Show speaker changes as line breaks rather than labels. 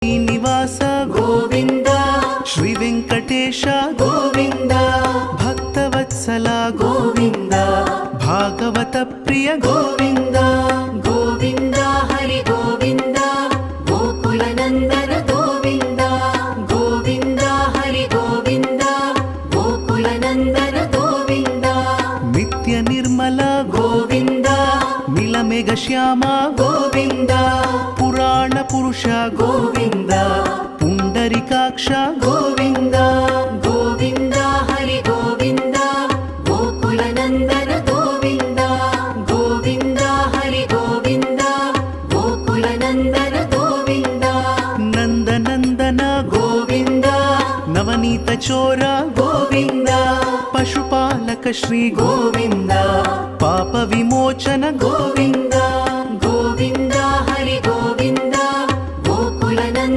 శ్రీనివాస గోవింద, శ్రీ వెంకటేశ గోవింద, భక్తవత్సల గోవింద, భాగవత ప్రియ గోవింద,
గోవింద హరి గోవింద, గోకుల నందన గోవింద, గోవింద హరి గోవింద, గోకుల నందన గోవింద,
నిత్య నిర్మల
గోవింద,
నీలమేఘ శ్యామ
గోవింద,
పురాణ పురుష
గోవింద,
పుండరికాక్ష
గోవింద, గోవింద హరి గోవింద, గోకుల నందన గోవింద, గోవింద హరి గోవింద, గోకుల నందన గోవింద,
నందనందన
గోవింద,
నవనీత చోర
గోవింద,
పశుపాలక శ్రీ
గోవింద,
పాప విమోచన
గోవింద.